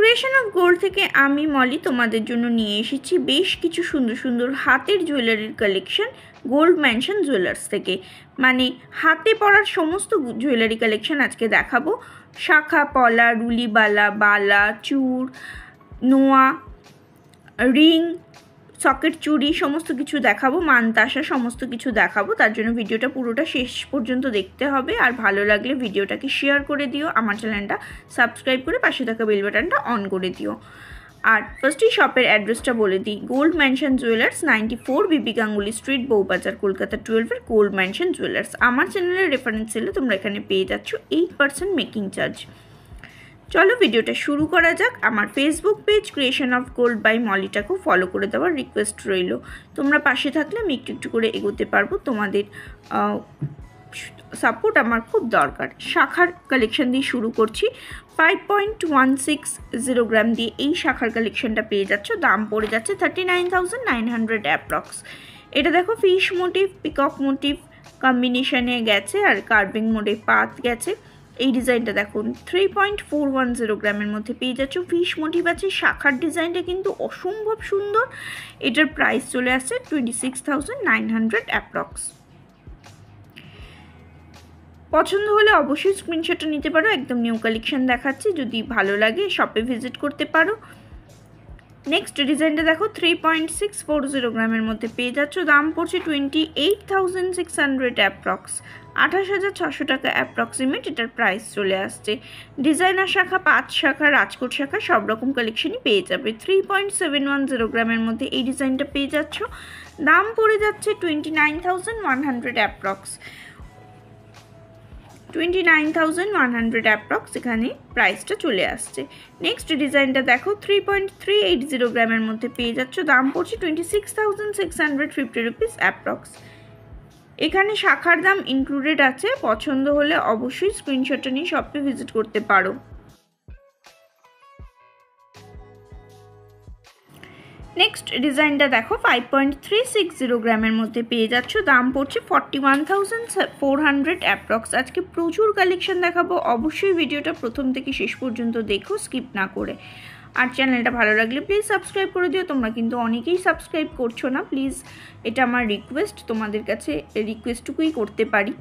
Creation of gold থেকে আমি মলি তোমাদের জন্য নিয়ে এসেছি বেশ কিছু সুন্দর সুন্দর হাতের জুয়েলারির কালেকশন গোল্ড ম্যানশন জুয়েলার্স থেকে। মানে হাতে পরার সমস্ত জুয়েলারি কালেকশন আজকে দেখাবো। শাখা পলা, রুলিবালা, বালা, চূড়, নোয়া, রিং, সকেট চুড়ি সমস্ত কিছু দেখাবো, মানতাসা সমস্ত কিছু দেখাবো। তার জন্য ভিডিওটা পুরোটা শেষ পর্যন্ত দেখতে হবে। আর ভালো লাগলে ভিডিওটাকে শেয়ার করে দিও, আমার চ্যানেলটা সাবস্ক্রাইব করে পাশে থাকা বেল বাটনটা অন করে দিও। আর ফার্স্টেই শপের অ্যাড্রেসটা বলে দিই, gold mansion jewellers, 94 B B Ganguly street, Bowbazar, Kolkata 12-এর গোল্ড ম্যানশন জুয়েলার্স। আমার চ্যানেলের রেফারেন্স দিলে তোমরা এখানে পেয়ে যাচ্ছ 8% মেকিং চার্জ। চলো ভিডিওটা শুরু করা যাক। আমার Facebook page creation of gold by মলিটাকেও ফলো করে দেওয়ার রিকোয়েস্ট রইল। তোমরা পাশে থাকলে আমি একটু একটু করে এগোতে পারবো, তোমাদের সাপোর্ট আমার খুব দরকার। শাখার কালেকশন দিয়ে শুরু করছি। 5.160 গ্রাম দিয়ে এই শাখার কালেকশনটা পেয়ে যাচ্ছ। দাম পড়ে যাচ্ছে 39,900 অ্যাপ্রক্স। এটা দেখো ফিশ মোটিভ, পিকক মোটিভ কম্বিনেশনে গেছে আর কার্ভিং মোডে পাত গেছে। এই ডিজাইনটা দেখুন 3.410 গ্রামের মধ্যে পেয়ে যাচ্ছ। ফিশ মোটিভ আছে, শাখার ডিজাইনটা কিন্তু অসম্ভব সুন্দর। এটার প্রাইস চলে আসছে 26,900 অ্যাপ্রক্স। পছন্দ হলে অবশ্যই স্ক্রিনশটটা নিতে পারো। একদম নিউ কালেকশন দেখাচ্ছি, যদি ভালো লাগে শপে ভিজিট করতে পারো। নেক্সট ডিজাইনটা দেখো 3.640 গ্রামের মধ্যে পেয়ে যাচ্ছ। দাম পড়ছে 28,600 অ্যাপ্রক্স, 28,600 টাকা অ্যাপ্রক্সিমেট এটার প্রাইস চলে আসছে। ডিজাইনার শাখা, পাঁচ শাখা, রাজকোট শাখা সব রকম কালেকশনই পেয়ে যাবে। 3.710 গ্রামের মধ্যে এই ডিজাইনটা পেয়ে যাচ্ছ। দাম পড়ে যাচ্ছে 29,100 অ্যাপ্রক্স, 29,100 অ্যাপ্রক্স এখানে প্রাইসটা চলে আসছে। নেক্সট ডিজাইনটা দেখো 3.380 গ্রামের মধ্যে পেয়ে যাচ্ছ। দাম পড়ছে 26,650 রুপিস অ্যাপ্রক্স। এখানে শাখার দাম ইনক্লুডেড আছে। পছন্দ হলে অবশ্যই স্ক্রিনশটটা নিয়ে শপে ভিজিট করতে পারো। নেক্সট ডিজাইনটা দেখো 5.360 গ্রামের মধ্যে পেয়ে যাচ্ছ। দাম পড়ছে 41,400 অ্যাপ্রক্স। আজকে প্রচুর কালেকশন দেখাবো, অবশ্যই ভিডিওটা প্রথম থেকে শেষ পর্যন্ত দেখো, স্কিপ না করে। আর চ্যানেলটা ভালো লাগলে প্লিজ সাবস্ক্রাইব করে দিও। তোমরা কিন্তু অনেকেই সাবস্ক্রাইব করছো না, প্লিজ এটা আমার রিকোয়েস্ট, তোমাদের কাছে রিকোয়েস্টটুকুই করতে পারি।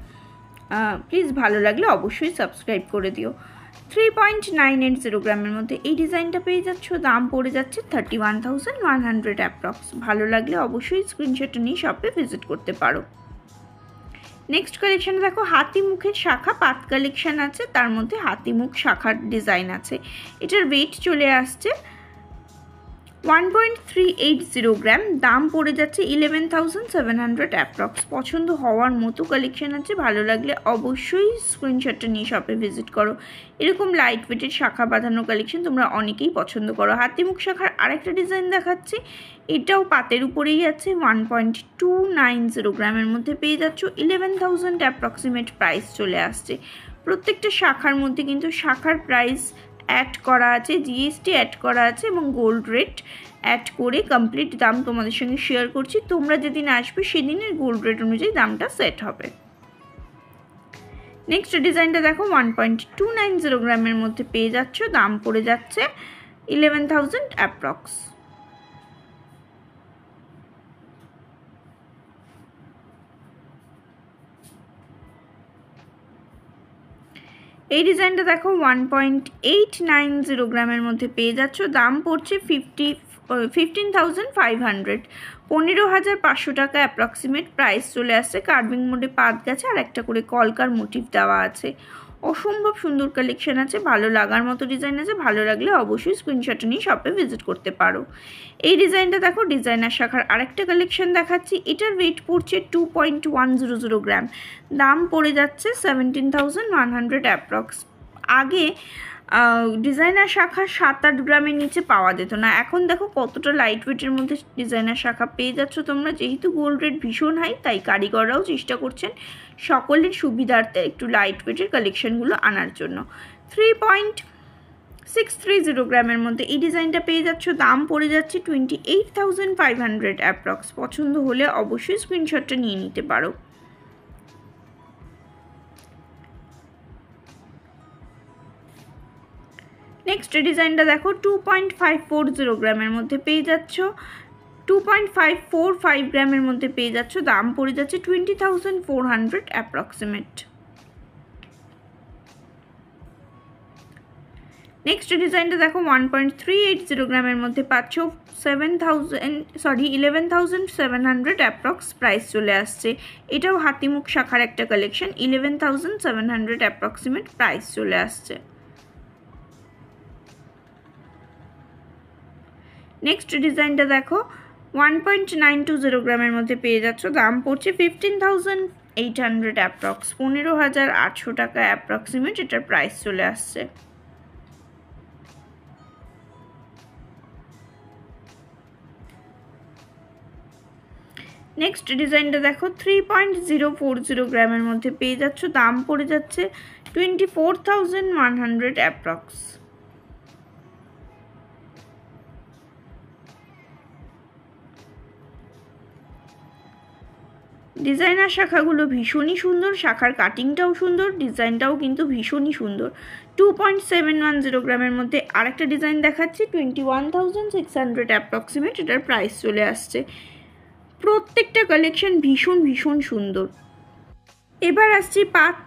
প্লিজ ভালো লাগলে অবশ্যই সাবস্ক্রাইব করে দিও। 3.980 গ্রামের মধ্যে এই ডিজাইনটা পেয়ে যাচ্ছ। দাম পড়ে যাচ্ছে 31,100 অ্যাপ্রক্স। ভালো লাগলে অবশ্যই স্ক্রিনশটটা নিয়ে শপে ভিজিট করতে পারো। নেক্সট কালেকশন দেখো হাতি মুখের শাখা, পাত কালেকশন আছে, তার মধ্যে হাতি মুখ শাখার ডিজাইন আছে। এটার ওয়েট চলে আসছে 1.380 গ্রাম। দাম পড়ে যাচ্ছে 11,700 অ্যাপ্রক্স। পছন্দ হওয়ার মতো কালেকশন আছে, ভালো লাগলে অবশ্যই স্ক্রিনশটটা নিয়ে শপে ভিজিট করো। এরকম লাইট ওয়েটের শাখা বাঁধানো কালেকশন তোমরা অনেকেই পছন্দ করো। হাতিমুখ শাখার আরেকটা ডিজাইন দেখাচ্ছি, এটাও পাতের উপরেই আছে। 1.290 গ্রামের মধ্যে পেয়ে যাচ্ছ। 11,000 অ্যাপ্রক্সিমেট প্রাইস চলে আসছে। প্রত্যেকটা শাখার মধ্যে কিন্তু শাখার প্রাইস অ্যাড করা আছে, জিএসটি অ্যাড করা আছে এবং গোল্ড রেট অ্যাড করে কমপ্লিট দাম তোমাদের সঙ্গে শেয়ার করছি। তোমরা যেদিন আসবে সেদিনের গোল্ড রেট অনুযায়ী দামটা সেট হবে। নেক্সট ডিজাইনটা দেখো 1.290 গ্রামের মধ্যে পেয়ে যাচ্ছ। দাম পড়ে যাচ্ছে 11,000 অ্যাপ্রক্স। এই ডিজাইনটা দেখো 1.890 গ্রামের মধ্যে পেয়ে যাচ্ছ। দাম পড়ছে 15,500, 15,500 টাকা অ্যাপ্রক্সিমেট প্রাইস চলে আসছে। কার্ভিং মোডে পাত গেছে আর একটা করে কলকার মোটিভ দেওয়া আছে। অসম্ভব সুন্দর কালেকশন আছে, ভালো লাগার মতো ডিজাইন আছে। ভালো লাগলে অবশ্যই স্ক্রিনশট নিয়ে শপে ভিজিট করতে পারো। এই ডিজাইনটা দেখো ডিজাইনার শাখার আরেকটা কালেকশন দেখাচ্ছি। এটার ওয়েট পড়ছে 2.100 গ্রাম। দাম পড়ে যাচ্ছে 17,100 অ্যাপ্রক্স। আগে ডিজাইনার শাখা 7-8 গ্রামের নিচে পাওয়া যেত না, এখন দেখো কতটা লাইট ওয়েটের মধ্যে ডিজাইনার শাখা পেয়ে যাচ্ছ তোমরা। যেহেতু গোল্ড রেট ভীষণ হাই, তাই কারিগররাও চেষ্টা করছেন সকলের সুবিধার্থে একটু লাইট ওয়েটের কালেকশনগুলো আনার জন্য। 3.630 গ্রামের মধ্যে এই ডিজাইনটা পেয়ে যাচ্ছ। দাম পড়ে যাচ্ছে 28,500 অ্যাপ্রক্স। পছন্দ হলে অবশ্যই স্ক্রিনশটটা নিয়ে নিতে পারো। নেক্সট ডিজাইনটা দেখো 2.540 গ্রামের মধ্যে পেয়ে যাচ্ছ, 2.545 গ্রামের মধ্যে পেয়ে যাচ্ছ, দাম পড়ে যাচ্ছে 20,400 অ্যাপ্রক্সিমেট। নেক্সট ডিজাইনটা দেখো 1.380 গ্রামের মধ্যে পাচ্ছ, 11,700 অ্যাপ্রক্স প্রাইস চলে আসছে। এটাও হাতিমুখ শাখার একটা কালেকশন, 11,700 অ্যাপ্রক্সিমেট প্রাইস চলে আসছে। নেক্সট ডিজাইনটা দেখো 1.920 গ্রামের মধ্যে পেয়ে যাচ্ছ, দাম পড়ছে 15,800 অ্যাপ্রক্স, 15,800 টাকা অ্যাপ্রক্সিমেট এটার প্রাইস চলে আসছে। নেক্সট ডিজাইনটা দেখো 3.040 গ্রামের মধ্যে পেয়ে যাচ্ছ, দাম পড়ে যাচ্ছে 24,100 অ্যাপ্রক্স। ডিজাইনার শাখাগুলো ভীষণই সুন্দর, শাখার কাটিংটাও সুন্দর, ডিজাইনটাও কিন্তু ভীষণই সুন্দর। 2.710 গ্রামের মধ্যে আরেকটা ডিজাইন দেখাচ্ছি, 21,600 অ্যাপ্রক্সিমেট এটার প্রাইস চলে আসছে। প্রত্যেকটা কালেকশন ভীষণ ভীষণ সুন্দর। এবার আসছি পাত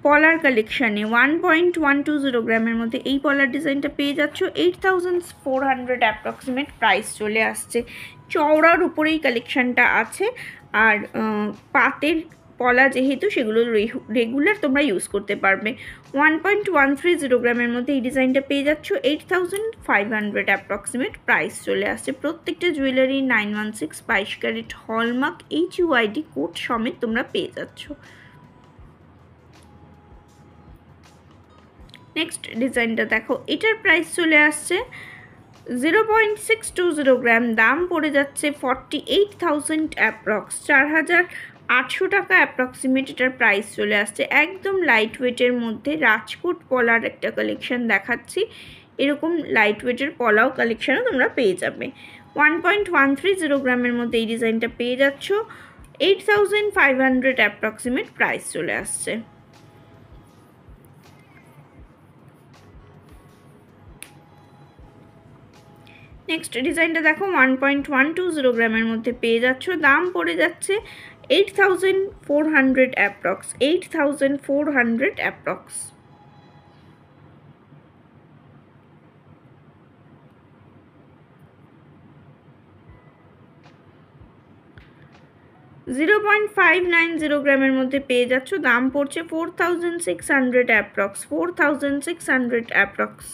পলার কালেকশানে, 1.120 গ্রামের মধ্যে এই পলার ডিজাইনটা পেয়ে যাচ্ছ, 8,400 অ্যাপ্রক্সিমেট প্রাইস চলে আসছে। চওড়ার উপরেই কালেকশানটা আছে, আর পাতের পলা যেহেতু সেগুলো রেগুলার তোমরা ইউজ করতে পারবে। 1.130 গ্রামের মধ্যে এই ডিজাইনটা পেয়ে যাচ্ছ, 8,500 অ্যাপ্রক্সিমেট প্রাইস চলে আসছে। প্রত্যেকটা jewellery 916 22 carat hallmark HUID code সমেত তোমরা পেয়ে যাচ্ছ। নেক্সট ডিজাইনটা দেখো, এটার প্রাইস চলে আসছে 0.620 গ্রাম, দাম পড়ে যাচ্ছে 48,000 অ্যাপ্রক্স, 4,800 টাকা অ্যাপ্রক্সিমেট এটার প্রাইস চলে আসছে। একদম লাইট ওয়েটের মধ্যে রাজকোট পলার একটা কালেকশন দেখাচ্ছি, এরকম লাইট ওয়েটের পলাও কালেকশানও তোমরা পেয়ে যাবে। 1.130 গ্রামের মধ্যে এই ডিজাইনটা পেয়ে যাচ্ছ, 8,500 অ্যাপ্রক্সিমেট প্রাইস চলে আসছে। নেক্সট ডিজাইনটা দেখো 1.120 গ্রামের মধ্যে পেয়ে যাচ্ছ, দাম পড়ে যাচ্ছে 8,400 অ্যাপ্রক্স, 8,400 অ্যাপ্রক্স। ,590 গ্রামের মধ্যে পেয়ে যাচ্ছ, দাম পড়ছে 4,600 অ্যাপ্রক্স, 4,600 অ্যাপ্রক্স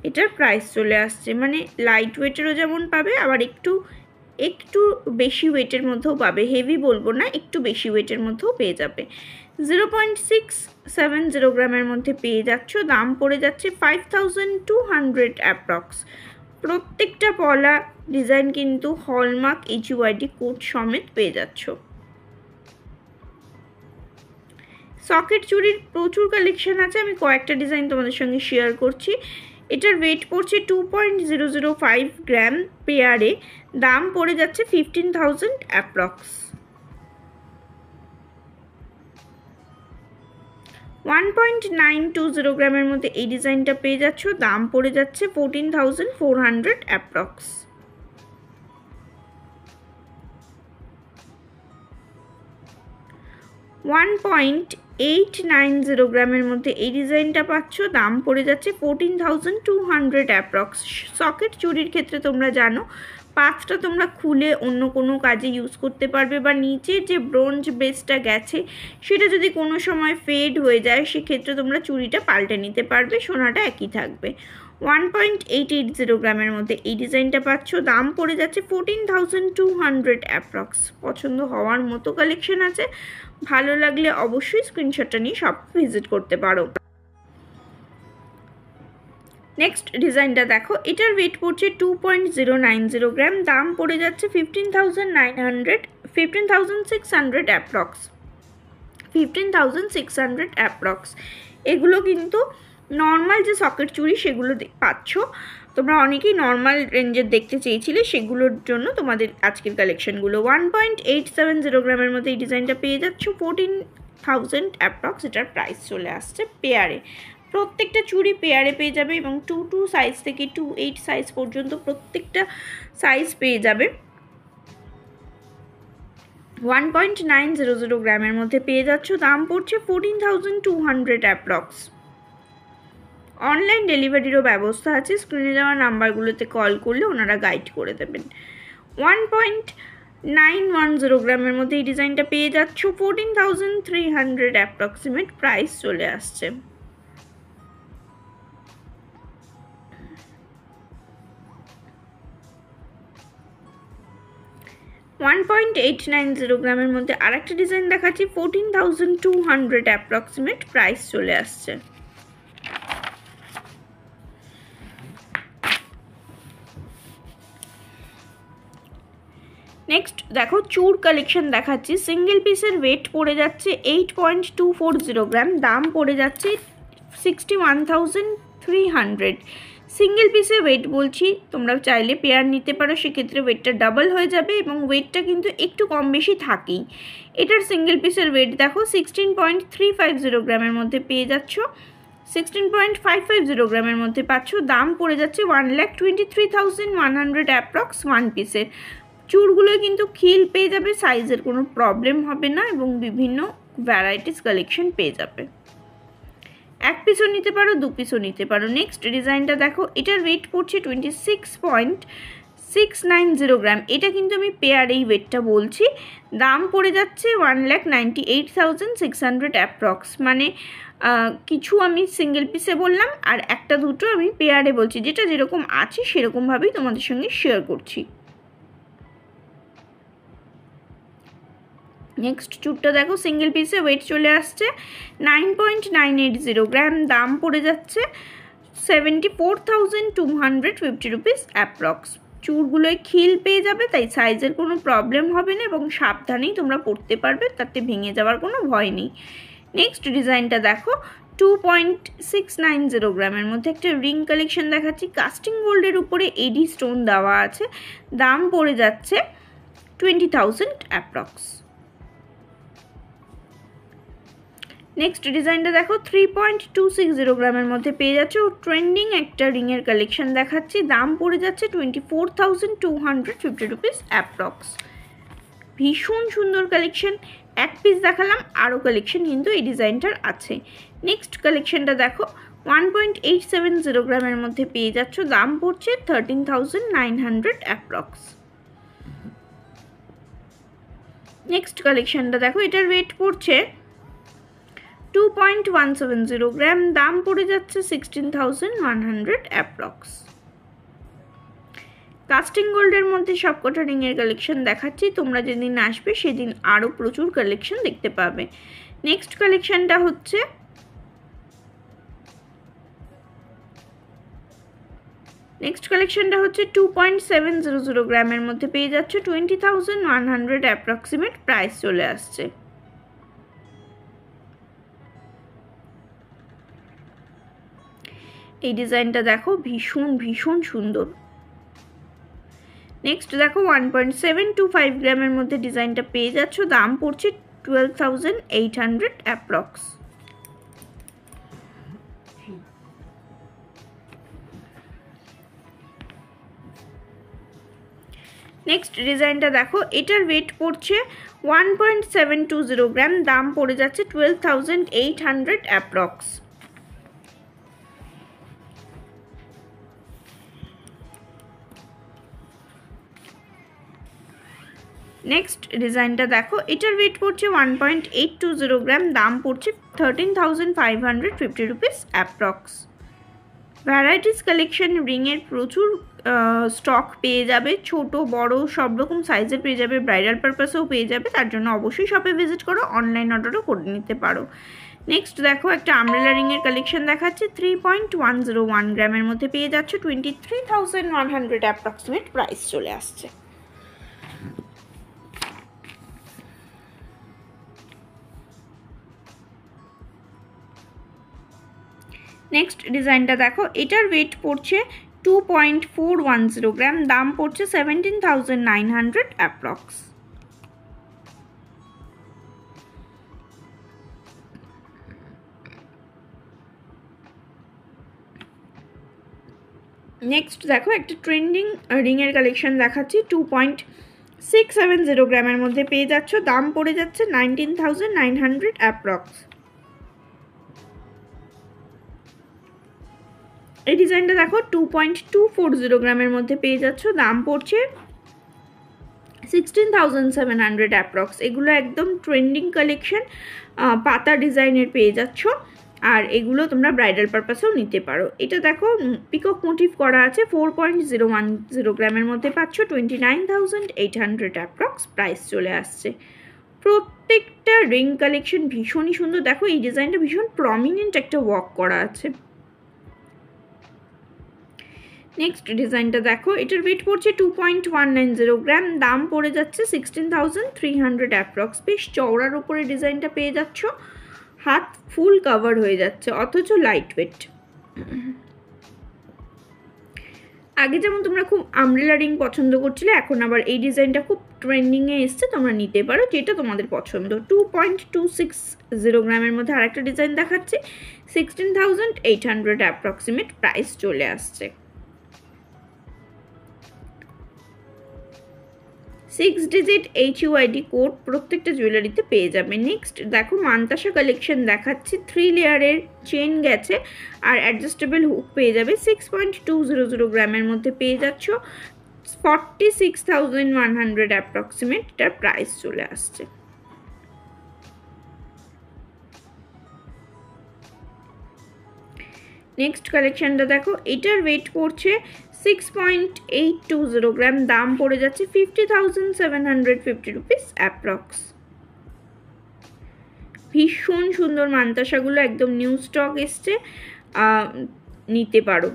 এটার প্রাইস চলে আসছে। মানে লাইট ওয়েটেরও যেমন পাবে, আবার একটু বেশি ওয়েটের মধ্যেও পাবে, হেভি বলবো না, একটু বেশি ওয়েটের মধ্যেও পেয়ে যাবে। 0.670 গ্রামের মধ্যে পেয়ে যাচ্ছ, দাম পড়ে যাচ্ছে 5,200 অ্যাপ্রক্স। প্রত্যেকটা পলা ডিজাইন কিন্তু হলমার্ক HUID কোড সমেত পেয়ে যাচ্ছ। সকেট চুড়ির প্রচুর কালেকশন আছে, আমি কয়েকটা ডিজাইন তোমাদের সঙ্গে শেয়ার করছি। এটার ওয়েট পড়ছে 2.005 গ্রাম পেয়ারে, দাম পড়ে যাচ্ছে 15,000 অ্যাপ্রক্স। 1.920 গ্রামের মধ্যে এই ডিজাইনটা পেয়ে যাচ্ছ, দাম পড়ে যাচ্ছে 14,400 অ্যাপ্রক্স। 1.890 গ্রামের মধ্যে এই ডিজাইনটা পাচ্ছ, দাম পড়ে যাচ্ছে 14,200 অ্যাপ্রক্স। সকেট চুড়ির ক্ষেত্রে তোমরা জানো পাতটা তোমরা খুলে অন্য কোনো কাজে ইউজ করতে পারবে, বা নিচের যে ব্রোঞ্জ বেসটা গেছে সেটা যদি কোনো সময় ফেড হয়ে যায় সেক্ষেত্রে তোমরা চুড়িটা পাল্টে নিতে পারবে, সোনাটা একই থাকবে। 1.880 গ্রামের মধ্যে এই ডিজাইনটা পাচ্ছ, দাম পড়ে যাচ্ছে 14,200 অ্যাপ্রক্স। পছন্দ হওয়ার মতো কালেকশন আছে, ভালো লাগলে অবশ্যই স্ক্রিনশটটা নিয়ে সব ভিজিট করতে পারো। নেক্সট ডিজাইনটা দেখো, এটার ওয়েট পড়ছে 2.090 গ্রাম, দাম পড়ে যাচ্ছে 15,600 অ্যাপ্রক্স, 15,600 অ্যাপ্রক্স। এগুলো কিন্তু নর্মাল যে সকেট চুড়ি সেগুলো পাচ্ছ তোমরা, অনেকেই নর্মাল রেঞ্জের দেখতে চেয়েছিলে, সেগুলোর জন্য তোমাদের আজকের কালেকশনগুলো। 1.870 গ্রামের মধ্যে এই ডিজাইনটা পেয়ে যাচ্ছ, 14,000 অ্যাপ্রক্স এটার প্রাইস চলে আসছে পেয়ারে। প্রত্যেকটা চুড়ি পেয়ারে পেয়ে যাবে এবং 2 সাইজ থেকে 2 সাইজ পর্যন্ত প্রত্যেকটা সাইজ পেয়ে যাবে। 1.900 গ্রামের মধ্যে পেয়ে যাচ্ছ, দাম পড়ছে 14,200 অ্যাপ্রক্স। অনলাইন ডেলিভারিরও ব্যবস্থা আছে, স্ক্রিনে দেওয়া নাম্বারগুলোতে কল করলে ওনারা গাইড করে দেবেন। 1.910 গ্রামের মধ্যে এই ডিজাইনটা পেয়ে যাচ্ছ, 14,300 অ্যাপ্রক্সিমেট প্রাইস চলে আসছে। 1.890 গ্রামের মধ্যে আরেকটা ডিজাইন দেখাচ্ছি, 14,200 অ্যাপ্রক্সিমেট প্রাইস চলে আসছে। নেক্সট দেখো চুর কালেকশন দেখাচ্ছি, সিঙ্গেল পিসের ওয়েট পড়ে যাচ্ছে 8.240 গ্রাম, দাম পড়ে যাচ্ছে 61,300। সিঙ্গেল পিসে ওয়েট বলছি, তোমরা চাইলে পেয়ার নিতে পারো, সেক্ষেত্রে ওয়েটটা ডাবল হয়ে যাবে এবং ওয়েটটা কিন্তু একটু কম বেশি থাকেই। এটার সিঙ্গেল পিসের ওয়েট দেখো 16.350 গ্রামের মধ্যে পেয়ে যাচ্ছ, 16.550 গ্রামের মধ্যে পাচ্ছ, দাম পড়ে যাচ্ছে 1,23,100 অ্যাপ্রক্স ওয়ান পিসের। চুড়গুলো কিন্তু খিল পেয়ে যাবে, সাইজের কোনো প্রবলেম হবে না এবং বিভিন্ন ভ্যারাইটিস কালেকশন পেয়ে যাবে। এক পিসও নিতে পারো, 2 পিসও নিতে পারো। নেক্সট ডিজাইনটা দেখো, এটার ওয়েট পড়ছে 26.690 গ্রাম, এটা কিন্তু আমি পেয়ারেই ওয়েটটা বলছি, দাম পড়ে যাচ্ছে 1,98,600 অ্যাপ্রক্স। মানে কিছু আমি সিঙ্গেল পিসে বললাম আর একটা দুটো আমি পেয়ারে বলছি, যেটা যেরকম আছে সেরকমভাবেই তোমাদের সঙ্গে শেয়ার করছি। নেক্সট চুটটা দেখো, সিঙ্গেল পিসে ওয়েট চলে আসছে 9.980 গ্রাম, দাম পড়ে যাচ্ছে 74,250 রুপিস অ্যাপ্রক্স। চুড়গুলোয় খিল পেয়ে যাবে, তাই সাইজের কোনো প্রবলেম হবে না এবং সাবধানেই তোমরা পরতে পারবে, তাতে ভেঙে যাওয়ার কোনো ভয় নেই। নেক্সট ডিজাইনটা দেখো, 2.690 গ্রামের মধ্যে একটা রিং কালেকশন দেখাচ্ছি, কাস্টিং গোল্ডের উপরে এডি স্টোন দেওয়া আছে, দাম পড়ে যাচ্ছে 20,000 অ্যাপ্রক্স। নেক্সট ডিজাইনটা দেখো, 3.260 গ্রামের মধ্যে পেয়ে যাচ্ছে, ট্রেন্ডিং একটা রিংয়ের কালেকশন দেখাচ্ছি, দাম পড়ে যাচ্ছে 24,250 রুপিস অ্যাপ্রক্স। ভীষণ সুন্দর কালেকশন, এক পিস দেখালাম, আরও কালেকশন কিন্তু এই ডিজাইনটার আছে। নেক্সট কালেকশনটা দেখো, 1.870 গ্রামের মধ্যে পেয়ে যাচ্ছ, দাম পড়ছে 13,900 অ্যাপ্রক্স। নেক্সট কালেকশনটা দেখো, এটার ওয়েট পড়ছে 2.170 গ্রাম, দাম পড়ে যাচ্ছে 16,100 অ্যাপ্রক্স। কাস্টিং গোল্ডের মধ্যে সবকটা রিংয়ের কালেকশন দেখাচ্ছি, তোমরা যেদিন আসবে সেদিন আরও প্রচুর কালেকশন দেখতে পাবে। নেক্সট কালেকশনটা হচ্ছে 2.700 গ্রামের মধ্যে পেয়ে যাচ্ছে, 20,100 অ্যাপ্রক্সিমেট প্রাইস চলে আসছে। এই ডিজাইনটা দেখো, ভীষণ ভীষণ সুন্দর। নেক্সট দেখো, 1.725 গ্রামের মধ্যে ডিজাইনটা পেয়ে যাচ্ছ, দাম পড়ছে 12,800 অ্যাপ্রক্স। নেক্সট ডিজাইনটা দেখো, এটার ওয়েট পড়ছে 1.720 গ্রাম, দাম পড়ে যাচ্ছে 12,800 অ্যাপ্রক্স। নেক্সট ডিজাইনটা দেখো, এটার ওয়েট পড়ছে 1.820 গ্রাম, দাম পড়ছে 13,550 রুপিস অ্যাপ্রক্স। ভ্যারাইটিস কালেকশন রিংয়ের প্রচুর স্টক পেয়ে যাবে, ছোট বড় সব রকম সাইজের পেয়ে যাবে, ব্রাইডাল পারপাসেও পেয়ে যাবে, তার জন্য অবশ্যই শপে ভিজিট করো, অনলাইন অর্ডারও করে নিতে পারো। নেক্সট দেখো, একটা আমব্রেলা রিংয়ের কালেকশন দেখাচ্ছে, 3.101 গ্রামের মধ্যে পেয়ে যাচ্ছে, 23,100 অ্যাপ্রক্সিমেট প্রাইস চলে আসছে। নেক্সট ডিজাইনটা দেখো, এটার ওয়েট পড়ছে 2.410 গ্রাম, দাম পড়ছে 17,900 অ্যাপ্রক্স। নেক্সট দেখো একটা ট্রেন্ডিং রিংয়ের কালেকশন দেখাচ্ছি। 2.670 গ্রামের মধ্যে পেয়ে যাচ্ছ, দাম পড়ে যাচ্ছে 19,900 অ্যাপ্রক্স। এই ডিজাইনটা দেখো 2.240 গ্রামের মধ্যে পেয়ে যাচ্ছ, দাম পড়ছে 16,700 অ্যাপ্রক্স। এগুলো একদম ট্রেন্ডিং কালেকশন, পাতা ডিজাইনের পেয়ে যাচ্ছ, আর এগুলো তোমরা ব্রাইডাল পারপাসেও নিতে পারো। এটা দেখো পিকক মোটিভ করা আছে, 4.010 গ্রামের মধ্যে পাচ্ছ, 29,800 অ্যাপ্রক্স প্রাইস চলে আসছে। প্রত্যেকটা রিং কালেকশন ভীষণই সুন্দর। দেখো এই ডিজাইনটা ভীষণ প্রমিনেন্ট একটা ওয়ার্ক করা আছে। নেক্সট ডিজাইনটা দেখো, এটার ওয়েট পড়ছে 2.190 গ্রাম, দাম পড়ে যাচ্ছে 16,300 অ্যাপ্রক্স। বেশ চওড়ার উপরে ডিজাইনটা পেয়ে যাচ্ছ, হাত ফুল কভার হয়ে যাচ্ছে অথচ লাইট ওয়েট। আগে যেমন তোমরা খুব আমব্রেলা রিং পছন্দ করছিলে, এখন আবার এই ডিজাইনটা খুব ট্রেন্ডিংয়ে এসছে, তোমরা নিতে পারো যেটা তোমাদের পছন্দ। 2.260 গ্রামের মধ্যে আরেকটা ডিজাইন দেখাচ্ছে, 16,800 অ্যাপ্রক্সিমেট প্রাইস চলে আসছে। 6 ডিজিট HUID কোড প্রত্যেকটা জুয়েলারিতে পেয়ে যাবে। নেক্সট দেখো মান্তাসা কালেকশন দেখাচ্ছি, 3 লেয়ারের চেন গেছে আর অ্যাডজাস্টেবল হুক পেয়ে যাবে। 6.200 গ্রামের মধ্যে পেয়ে যাচ্ছ, 46,100 অ্যাপ্রক্সিমেট এটার প্রাইস চলে আসছে। নেক্সট কালেকশনটা দেখো, এটার ওয়েট পড়ছে 6.820 গ্রাম, দাম পড়ে যাচ্ছে 50,750 রুপিস অ্যাপ্রক্স। ভীষণ সুন্দর মান্তাসাগুলো, একদম নিউ স্টক এসছে, নিতে পারো।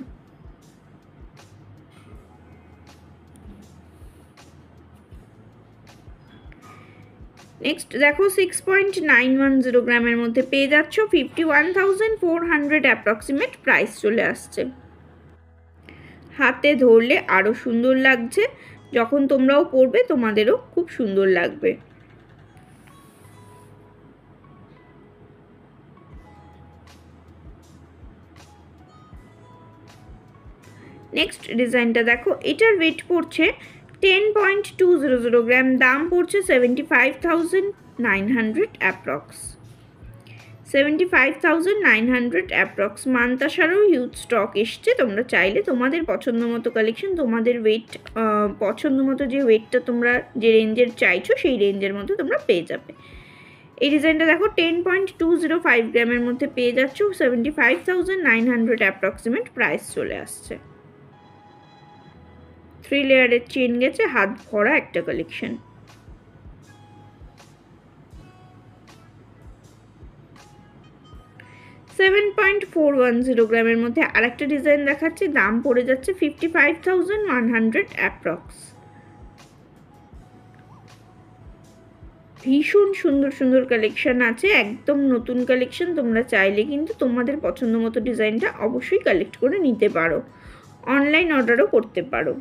নেক্সট দেখো 6.910 গ্রামের মধ্যে পেয়ে যাচ্ছ, 51,400 অ্যাপ্রক্সিমেট প্রাইস চলে আসছে। হাতে ধরলে আরও সুন্দর লাগছে, যখন তোমরাও পরবে তোমাদেরও খুব সুন্দর লাগবে। নেক্সট ডিজাইনটা দেখো, এটার ওয়েট পড়ছে 10.200 গ্রাম, দাম পড়ছে 75,900 অ্যাপ্রক্স। 75,900 অ্যাপ্রক্স। মান্তাসারও হিউজ স্টক এসছে, তোমরা চাইলে তোমাদের পছন্দ মতো কালেকশন, তোমাদের ওয়েট পছন্দ মতো যে ওয়েটটা তোমরা যে রেঞ্জের চাইছো সেই রেঞ্জের মধ্যে তোমরা পেয়ে যাবে। এই ডিজাইনটা দেখো 10.205 গ্রামের মধ্যে পেয়ে যাচ্ছ, 75,900 অ্যাপ্রক্সিমেট প্রাইস চলে আসছে। 3 লেয়ারের চেন গেছে, হাত ভরা একটা কালেকশন। সেভেন 7.410 গ্রামের মধ্যে আরেকটা ডিজাইন দেখাচ্ছি, দাম পড়ে যাচ্ছে 55,100 অ্যাপ্রক্স। ভীষণ সুন্দর সুন্দর কালেকশন আছে, একদম নতুন কালেকশন। তোমরা চাইলে কিন্তু তোমাদের পছন্দ মতো ডিজাইনটা অবশ্যই কালেক্ট করে নিতে পারো, অনলাইন অর্ডারও করতে পারো।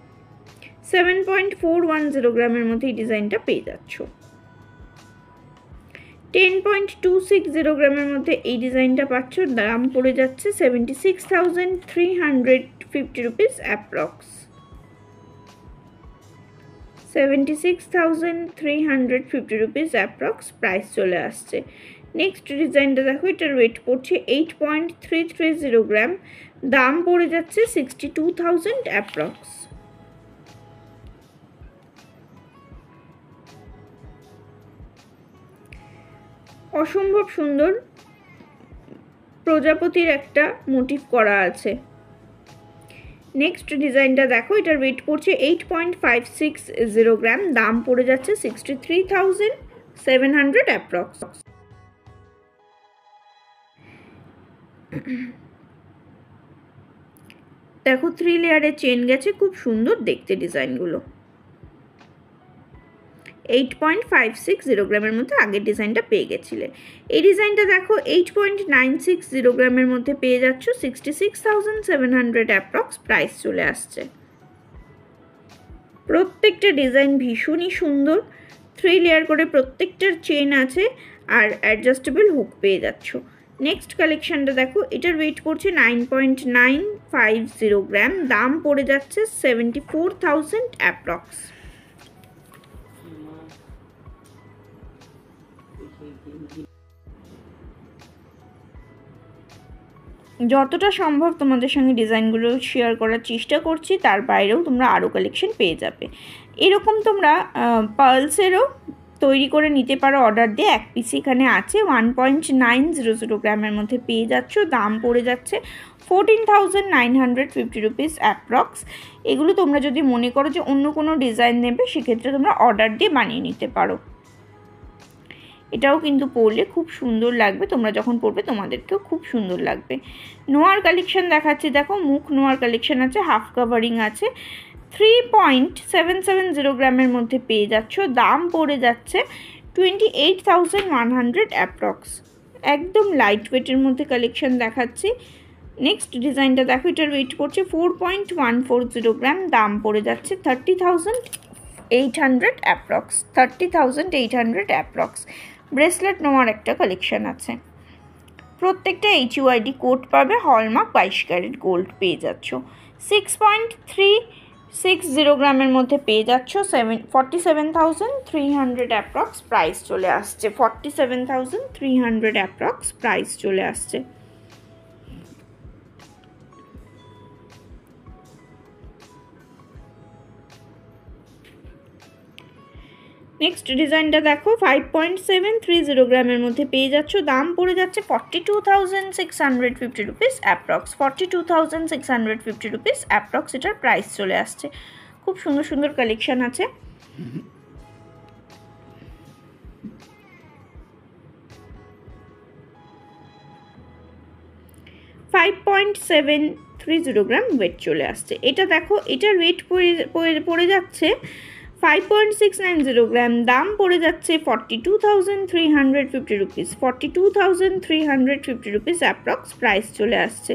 7.410 গ্রামের মধ্যে এই ডিজাইনটা পেয়ে যাচ্ছ। 10.260 গ্রামের মধ্যে এই ডিজাইনটা পাচ্ছ, দাম পড়ে যাচ্ছে 76,350 rupees approx. 76,350 rupees approx price চলে আসছে। নেক্সট ডিজাইনটা দেখো, এটার ওয়েট পড়ছে 8.330 গ্রাম, দাম পড়ে যাচ্ছে 62,000 অ্যাপ্রক্স। অসম্ভব সুন্দর প্রজাপতির একটা মোটিভ করা আছে। নেক্সট ডিজাইনটা দেখো, এটার ওয়েট পড়ছে 8.560 গ্রাম, দাম পড়ে যাচ্ছে 63,700 অ্যাপ্রক্স। দেখো 3 লেয়ারের চেন গেছে, খুব সুন্দর দেখতে ডিজাইনগুলো। 8.560 গ্রামের মধ্যে আগের ডিজাইনটা পেয়ে গেছিলে। এই ডিজাইনটা দেখো 8.960 গ্রামের মধ্যে পেয়ে যাচ্ছ, 66,700 অ্যাপ্রক্স প্রাইস চলে আসছে। প্রত্যেকটা ডিজাইন ভীষণই সুন্দর, 3 লেয়ার করে প্রত্যেকটার চেন আছে আর অ্যাডজাস্টেবল হুক পেয়ে যাচ্ছ। নেক্সট কালেকশানটা দেখো, এটার ওয়েট পড়ছে 9.950 গ্রাম, দাম পড়ে যাচ্ছে 74,000 অ্যাপ্রক্স। যতটা সম্ভব তোমাদের সঙ্গে ডিজাইনগুলো শেয়ার করার চেষ্টা করছি, তার বাইরেও তোমরা আরও কালেকশন পেয়ে যাবে। এরকম তোমরা পার্লসেরও তৈরি করে নিতে পারো অর্ডার দিয়ে। এক পিস এখানে আছে 1.900 গ্রামের মধ্যে পেয়ে যাচ্ছ, দাম পড়ে যাচ্ছে 14,950 রুপিস অ্যাপ্রক্স। এগুলো তোমরা যদি মনে করো যে অন্য কোনো ডিজাইন নেবে, সেক্ষেত্রে তোমরা অর্ডার দিয়ে বানিয়ে নিতে পারো। এটাও কিন্তু পরলে খুব সুন্দর লাগবে, তোমরা যখন পরবে তোমাদেরকেও খুব সুন্দর লাগবে। নোয়ার কালেকশন দেখাচ্ছি, দেখো মুখ নোয়ার কালেকশন আছে, হাফ কাভারিং আছে, 3.770 গ্রামের মধ্যে পেয়ে যাচ্ছ, দাম পড়ে যাচ্ছে 28,100 অ্যাপ্রক্স। একদম লাইট ওয়েটের মধ্যে কালেকশন দেখাচ্ছি। নেক্সট ডিজাইনটা দেখো, এটার ওয়েট পড়ছে 4.140 গ্রাম, দাম পড়ে যাচ্ছে 30,800 অ্যাপ্রক্স, 30,800 অ্যাপ্রক্স। ব্রেসলেট নেওয়ার একটা কালেকশন আছে, প্রত্যেকটা HUID কোড পাবে, হলমার্ক 22 ক্যারেট গোল্ড পেয়ে যাচ্ছ। 6.360 গ্রামের মধ্যে পেয়ে যাচ্ছ, 47,300 অ্যাপ্রক্স প্রাইস চলে আসছে, 47,300 অ্যাপ্রক্স প্রাইস চলে আসছে। নেক্সট ডিজাইনটা দেখো, 5.730 গ্রামের মধ্যে পেয়ে যাচ্ছ, দাম পড়ে যাচ্ছে 42,650 রুপিস অ্যাপ্রক্স, 42,650 রুপিস অ্যাপ্রক্স এটার প্রাইস চলে আসছে। খুব সুন্দর সুন্দর কালেকশন আছে। 5.730 গ্রাম ওয়েট চলে আসছে। এটা দেখো, এটার ওয়েট পড়ে যাচ্ছে 5.690 গ্রাম, দাম পড়ে যাচ্ছে 42,350 রুপিস, 42,350 রুপিস অ্যাপ্রক্স প্রাইস চলে আসছে।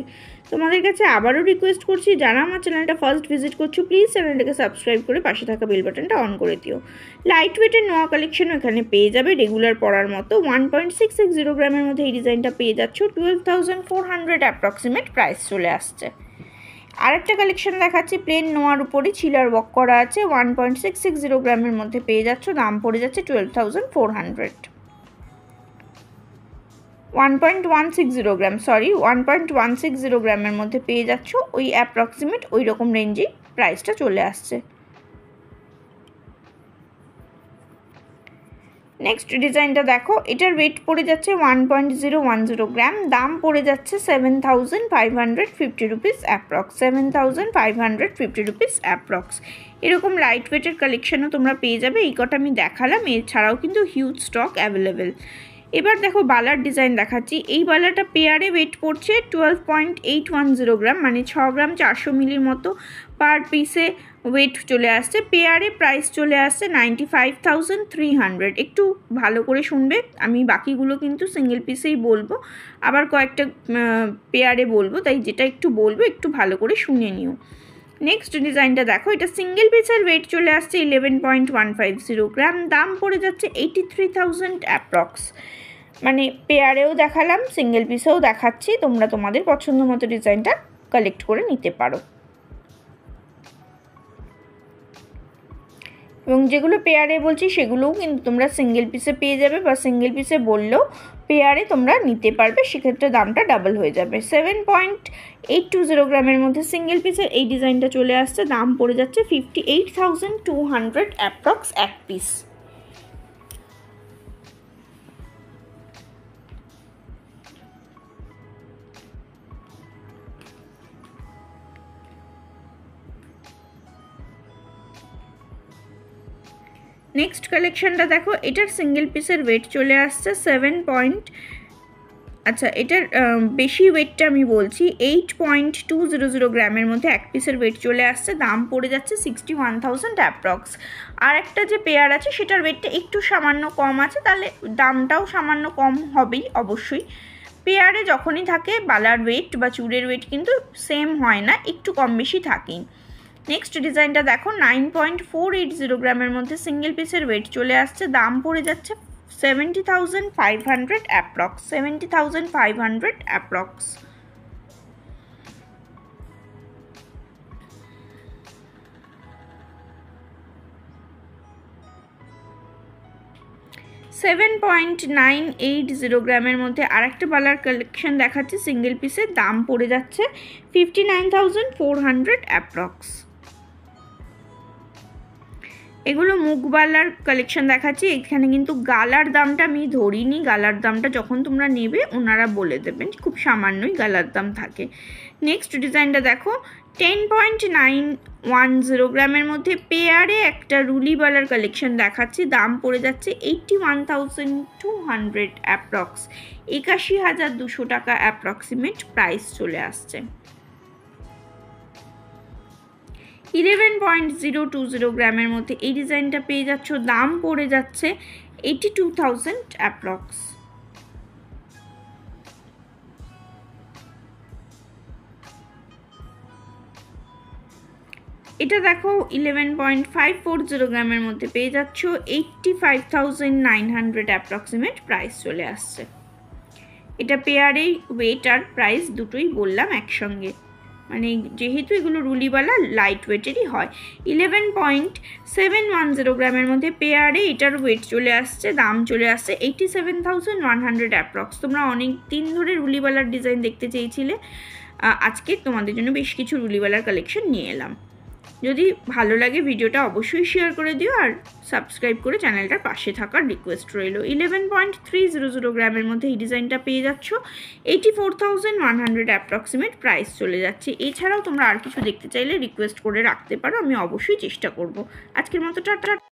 তোমাদের কাছে আবারও রিকোয়েস্ট করছি, যারা আমার চ্যানেলটা ফার্স্ট ভিজিট করছো, প্লিজ চ্যানেলটাকে সাবস্ক্রাইব করে পাশে থাকা বেল বাটনটা অন করে দিও। লাইট ওয়েটের নোয়া কালেকশনও এখানে পেয়ে যাবে, রেগুলার পরার মতো। 1.660 গ্রামের মধ্যে এই ডিজাইনটা পেয়ে যাচ্ছ, 12,400 অ্যাপ্রক্সিমেট প্রাইস চলে আসছে। আরেকটা কালেকশন দেখাচ্ছি, প্লেন নোয়ার উপরে ছিলার ওয়ার্ক করা আছে, 1.660 গ্রামের মধ্যে পেয়ে যাচ্ছ, দাম পড়ে যাচ্ছে 12,400। 1.160 গ্রাম, 1.160 গ্রামের মধ্যে পেয়ে যাচ্ছ, ওই অ্যাপ্রক্সিমেট ওই রকম রেঞ্জেই প্রাইসটা চলে আসছে। নেক্সট ডিজাইনটা দেখো, এটার ওয়েট পড়ে যাচ্ছে 1.010 গ্রাম, দাম পড়ে যাচ্ছে 7,550 রুপিস অ্যাপ্রক্স, 7,550 রুপিস অ্যাপ্রক্স। এরকম লাইট ওয়েটের কালেকশনও তোমরা পেয়ে যাবে। এই কটা আমি দেখালাম, এছাড়াও কিন্তু হিউজ স্টক অ্যাভেলেবেল। এবার দেখো বালার ডিজাইন দেখাচ্ছি। এই বালাটা পেয়ারে ওয়েট পড়ছে 12.810 গ্রাম, মানে 6 গ্রাম 400 মিলির মতো পার পিসে ওয়েট চলে আসছে। পেয়ারে প্রাইস চলে আসছে 95,300। একটু ভালো করে শুনবে, আমি বাকিগুলো কিন্তু সিঙ্গেল পিসেই বলবো, আবার কয়েকটা পেয়ারে বলবো, তাই যেটা একটু বলবো একটু ভালো করে শুনে নিও। নেক্সট ডিজাইনটা দেখো, এটা সিঙ্গেল পিসের ওয়েট চলে আসছে 11.150 গ্রাম, দাম পড়ে যাচ্ছে 83,000 অ্যাপ্রক্স। মানে পেয়ারেও দেখালাম, সিঙ্গেল পিসেও দেখাচ্ছি, তোমরা তোমাদের পছন্দ মতো ডিজাইনটা কালেক্ট করে নিতে পারো। এবং যেগুলো পেয়ারে বলছি সেগুলোও কিন্তু তোমরা সিঙ্গেল পিসে পেয়ে যাবে, বা সিঙ্গেল পিসে বললেও পেয়ারে তোমরা নিতে পারবে, সেক্ষেত্রে দামটা ডাবল হয়ে যাবে। 7.820 গ্রামের মধ্যে সিঙ্গেল পিসের এই ডিজাইনটা চলে আসছে, দাম পড়ে যাচ্ছে 58,200 অ্যাপ্রক্স এক পিস। নেক্সট কালেকশনটা দেখো, এটার সিঙ্গেল পিসের ওয়েট চলে আসছে এটার বেশি ওয়েটটা আমি বলছি 8.200 গ্রামের মধ্যে এক পিসের ওয়েট চলে আসছে, দাম পড়ে যাচ্ছে 61,000 অ্যাপ্রক্স। আর একটা যে পেয়ার আছে সেটার ওয়েটটা একটু সামান্য কম আছে, তাহলে দামটাও সামান্য কম হবেই অবশ্যই। পেয়ারে যখনই থাকে বালার ওয়েট বা চুড়ের ওয়েট কিন্তু সেম হয় না, একটু কম বেশি থাকেই। নেক্সট ডিজাইনটা দেখো, 9.480 গ্রামের মধ্যে সিঙ্গেল পিসের ওয়েট চলে আসছে, দাম পড়ে যাচ্ছে 70,500 approx, 70,500 approx. $7.980 গ্রামের মধ্যে আরেকটা বালার কালেকশন দেখাচ্ছি সিঙ্গেল পিসের, দাম পড়ে যাচ্ছে 59,400 অ্যাপ্রক্স। এগুলো মুখবালার কালেকশন দেখাচ্ছি, এখানে কিন্তু গালার দামটা আমি ধরিনি, গালার দামটা যখন তোমরা নেবে ওনারা বলে দেবেন, খুব সামান্যই গালার দাম থাকে। নেক্সট ডিজাইনটা দেখো, 10.910 গ্রামের মধ্যে পেয়ারে একটা রুলিবালার কালেকশন দেখাচ্ছি, দাম পড়ে যাচ্ছে 81,200 অ্যাপ্রক্স, 81,200 টাকা অ্যাপ্রক্সিমেট প্রাইস চলে আসছে। 11.020 গ্রামের মধ্যে এই ডিজাইনটা পেয়ে যাচ্ছ, দাম পড়ে যাচ্ছে 82,000 অ্যাপ্রক্স। এটা দেখো 11.540 গ্রামের মধ্যে পেয়ে যাচ্ছ, 85,900 অ্যাপ্রক্সিমেট প্রাইস চলে আসছে। এটা পেয়ারেই ওয়েট আর প্রাইস দুটোই বললাম একসঙ্গে, মানে যেহেতু এগুলো রুলিওয়ালা লাইট ওয়েটেরই হয়। 11.710 গ্রামের মধ্যে পেয়ারে এটার ওয়েট চলে আসছে, দাম চলে আসছে 87,100 অ্যাপ্রক্স। তোমরা অনেক দিন ধরে রুলিওয়ালার ডিজাইন দেখতে চেয়েছিলে, আজকে তোমাদের জন্য বেশ কিছু রুলিওয়ালার কালেকশন নিয়ে এলাম। যদি ভালো লাগে ভিডিওটা অবশ্যই শেয়ার করে দিও আর সাবস্ক্রাইব করে চ্যানেলটার পাশে থাকার রিকোয়েস্ট রইল। 11.300 গ্রামের মধ্যে এই ডিজাইনটা পেয়ে যাচ্ছ, 84,100 অ্যাপ্রক্সিমেট প্রাইস চলে যাচ্ছে। এছাড়াও তোমরা আর কিছু দেখতে চাইলে রিকোয়েস্ট করে রাখতে পারো, আমি অবশ্যই চেষ্টা করব। আজকের মতো টাটা।